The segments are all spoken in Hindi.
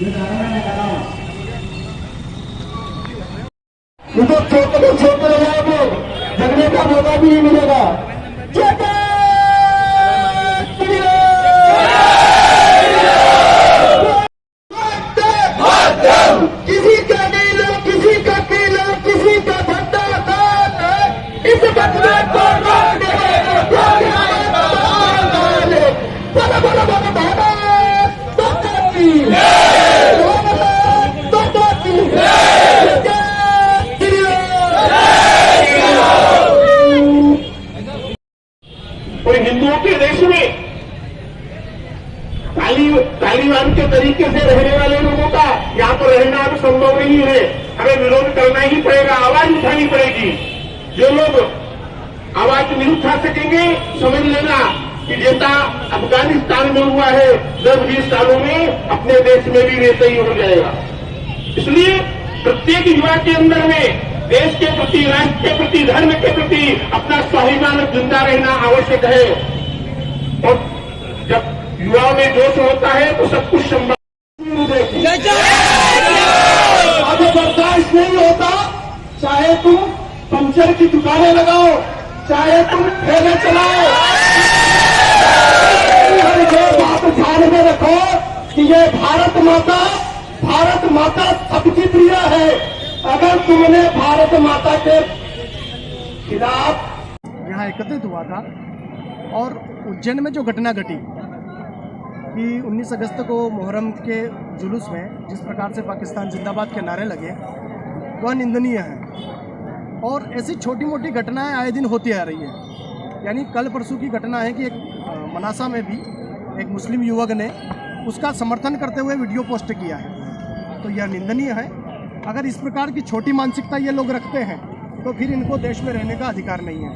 तो छोटे लोगों को जगने का मौका भी नहीं मिलेगा। किसी का नहीं लो, किसी का पी लो, किसी का धंधा इस बदले को रोक दे। बोलो बोलो बोलो कोई हिंदुओं के देश में तालिबान के तरीके से रहने वाले लोगों का यहाँ पर रहना अब संभव नहीं है। हमें विरोध करना ही पड़ेगा, आवाज उठानी पड़ेगी। जो लोग आवाज नहीं उठा सकेंगे, समझ लेना कि जैसा अफगानिस्तान में हुआ है 10-20 सालों में अपने देश में भी वैसे ही हो जाएगा। इसलिए प्रत्येक युवा के अंदर में देश के प्रति, राष्ट्र के प्रति, धर्म के प्रति अपना स्वाभिमान जिंदा रहना आवश्यक है। और जब युवाओं में जोश होता है तो सब कुछ संभव। अब बर्दाश्त नहीं होता, चाहे तुम पंचर की दुकानें लगाओ, चाहे तुम ठेले चलाओ, ये बात ध्यान में रखो कि ये भारत माता सबकी प्रिय है। अगर तुमने भारत माता के खिलाफ यहाँ एकत्रित हुआ था और उज्जैन में जो घटना घटी कि 19 अगस्त को मुहर्रम के जुलूस में जिस प्रकार से पाकिस्तान जिंदाबाद के नारे लगे वह निंदनीय है। और ऐसी छोटी मोटी घटनाएं आए दिन होती आ रही है। यानी कल परसों की घटना है कि एक मनासा में भी एक मुस्लिम युवक ने उसका समर्थन करते हुए वीडियो पोस्ट किया है, तो यह निंदनीय है। अगर इस प्रकार की छोटी मानसिकता ये लोग रखते हैं तो फिर इनको देश में रहने का अधिकार नहीं है।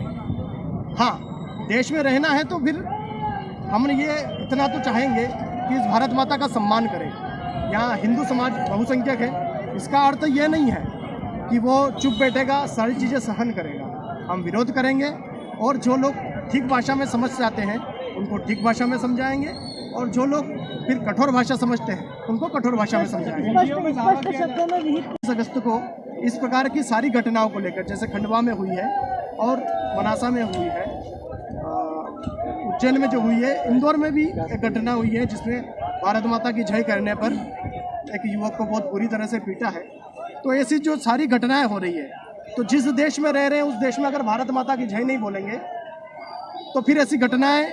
हाँ, देश में रहना है तो फिर हम ये इतना तो चाहेंगे कि इस भारत माता का सम्मान करें। यहाँ हिंदू समाज बहुसंख्यक है, इसका अर्थ ये नहीं है कि वो चुप बैठेगा, सारी चीज़ें सहन करेगा। हम विरोध करेंगे और जो लोग ठीक भाषा में समझ जाते हैं उनको ठीक भाषा में समझाएंगे और जो लोग फिर कठोर भाषा समझते हैं उनको कठोर भाषा में समझाएंगे। 20 अगस्त को इस प्रकार की सारी घटनाओं को लेकर, जैसे खंडवा में हुई है और मनासा में हुई है, उज्जैन में जो हुई है, इंदौर में भी एक घटना हुई है जिसमें भारत माता की जय करने पर एक युवक को बहुत बुरी तरह से पीटा है। तो ऐसी जो सारी घटनाएं हो रही है, तो जिस देश में रह रहे हैं उस देश में अगर भारत माता की जय नहीं बोलेंगे तो फिर ऐसी घटनाएं,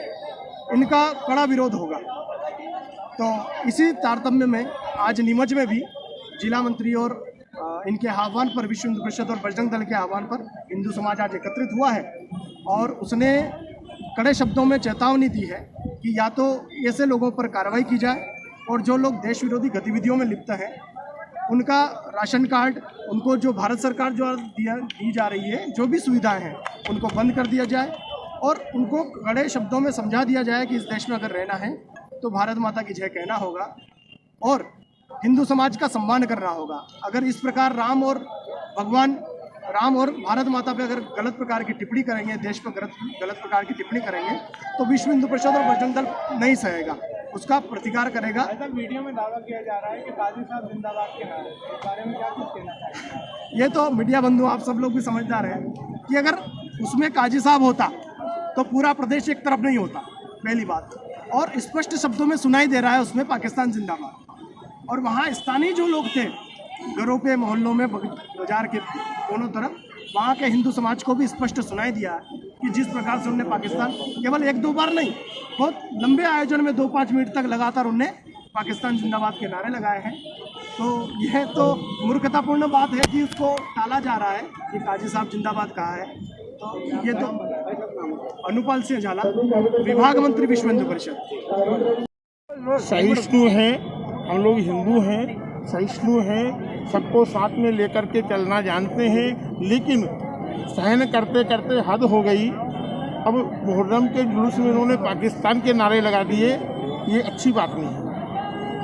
इनका कड़ा विरोध होगा। तो इसी तारतम्य में आज नीमच में भी जिला मंत्री और इनके आह्वान पर, विश्व हिंदू परिषद और बजरंग दल के आह्वान पर हिंदू समाज आज एकत्रित हुआ है और उसने कड़े शब्दों में चेतावनी दी है कि या तो ऐसे लोगों पर कार्रवाई की जाए और जो लोग देश विरोधी गतिविधियों में लिप्त हैं उनका राशन कार्ड, उनको जो भारत सरकार जो दी जा रही है, जो भी सुविधाएं हैं उनको बंद कर दिया जाए और उनको कड़े शब्दों में समझा दिया जाए कि इस देश में अगर रहना है तो भारत माता की जय कहना होगा और हिंदू समाज का सम्मान करना होगा। अगर इस प्रकार राम और भारत माता पे अगर गलत प्रकार की टिप्पणी करेंगे, देश पर गलत प्रकार की टिप्पणी करेंगे तो विश्व हिंदू परिषद और बजरंग दल नहीं सहेगा, उसका प्रतिकार करेगा। ऐसा वीडियो में दावा किया जा रहा है कि काजी साहब जिंदाबाद के नारे, इस बारे में क्या कुछ कहना चाहिए? ये तो मीडिया बंधु आप सब लोग भी समझदार हैं कि अगर उसमें काजी साहब होता तो पूरा प्रदेश एक तरफ नहीं होता, पहली बात। और स्पष्ट शब्दों में सुनाई दे रहा है उसमें पाकिस्तान जिंदाबाद। और वहाँ स्थानीय जो लोग थे, घरों पे, मोहल्लों में, बाजार के दोनों तरफ, वहाँ के हिंदू समाज को भी स्पष्ट सुनाई दिया कि जिस प्रकार से उन्होंने पाकिस्तान, केवल 1-2 बार नहीं, बहुत लंबे आयोजन में 2-5 मिनट तक लगातार उन्होंने पाकिस्तान जिंदाबाद के नारे लगाए हैं। तो यह तो मूर्खतापूर्ण बात है कि उसको टाला जा रहा है कि काजी साहब जिंदाबाद कहा है। तो ये तो अनुपाल सिंह झाला, विभाग मंत्री, विश्व हिंदू परिषद। सहिष्णु हैं, हम लोग हिंदू हैं, सहिष्णु हैं, सबको साथ में लेकर के चलना जानते हैं, लेकिन सहन करते करते हद हो गई। अब मुहर्रम के जुलूस में उन्होंने पाकिस्तान के नारे लगा दिए, ये अच्छी बात नहीं है।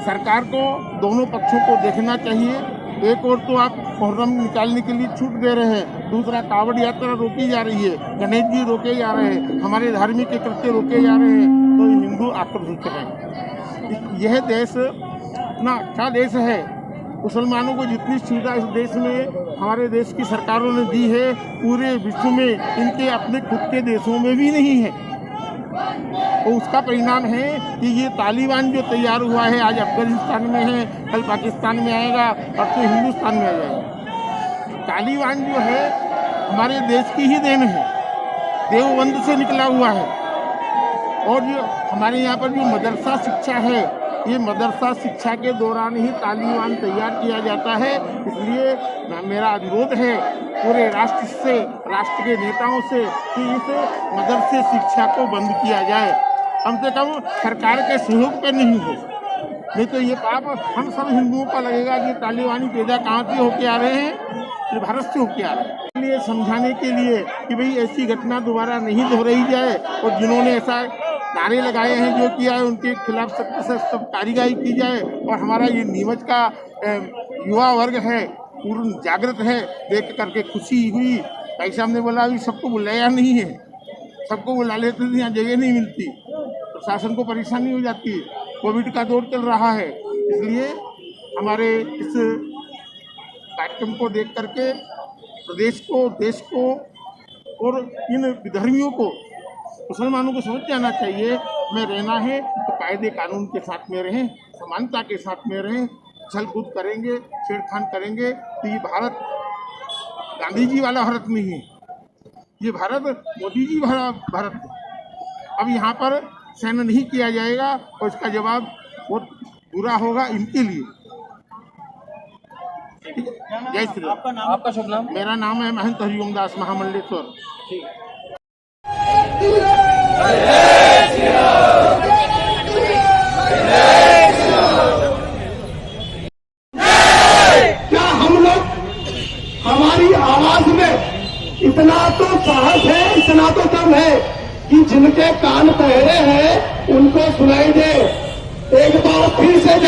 सरकार को दोनों पक्षों को देखना चाहिए। एक और तो आप मुहर्रम निकालने के लिए छूट दे रहे हैं, दूसरा कावड़ यात्रा रोकी जा रही है, गणेश जी रोके जा रहे हैं, हमारे धार्मिक कृत्य रोके जा रहे हैं, तो हिंदू आक्रोशित हैं। यह देश इतना अच्छा देश है, मुसलमानों को जितनी सुविधा इस देश में हमारे देश की सरकारों ने दी है, पूरे विश्व में इनके अपने खुद के देशों में भी नहीं है। तो उसका परिणाम है कि ये तालिबान जो तैयार हुआ है, आज अफगानिस्तान में है, कल पाकिस्तान में आएगा, परसों हिंदुस्तान में आ जाएगा। तालिबान जो है हमारे देश की ही देन है, देवबंद से निकला हुआ है। और जो हमारे यहाँ पर जो मदरसा शिक्षा है, ये मदरसा शिक्षा के दौरान ही तालिबान तैयार किया जाता है। इसलिए मेरा अनुरोध है पूरे राष्ट्र से, राष्ट्र के नेताओं से कि इस मदरसे शिक्षा को बंद किया जाए, कम से कम सरकार के सहयोग पे नहीं हो। नहीं तो ये पाप हम सब हिंदुओं का लगेगा कि तालिबानी पैदा कहाँ से होके आ रहे हैं, ये भारत से होके आ रहे हैं। इसलिए समझाने के लिए कि भाई ऐसी घटना दोबारा नहीं दोहराई जाए, और जिन्होंने ऐसा नारे लगाए हैं, जो किया है, उनके खिलाफ सख्त से सख्त कार्रवाई की जाए। और हमारा ये नीमच का युवा वर्ग है, पूर्ण जागृत है, देख करके खुशी हुई। भाई साहब ने बोला अभी सबको बुलाया नहीं है, सबको बुला लेते थे, यहाँ जगह नहीं मिलती, प्रशासन को परेशानी हो जाती है, कोविड का दौर चल रहा है। इसलिए हमारे इस कार्यक्रम को देख करके प्रदेश को, देश को और इन विधर्मियों को, मुसलमानों को समझ जाना चाहिए, में रहना है तो कायदे कानून के साथ में रहें, समानता के साथ में रहें। छल कूद करेंगे, छेड़खान करेंगे तो ये भारत गांधी जी वाला भारत नहीं है, ये भारत मोदी जी वाला भारत है। अब यहाँ पर सहन नहीं किया जाएगा और इसका जवाब बहुत बुरा होगा इनके लिए। जय श्री राम। आपका नाम? आपका शुभ नाम? मेरा नाम है महंत हरिओम दास महामंडलेश्वर। क्या हम लोग, हमारी आवाज में इतना तो साहस है, इतना तो दम है कि जिनके कान पहरे हैं उनको सुनाई दे। एक बार फिर से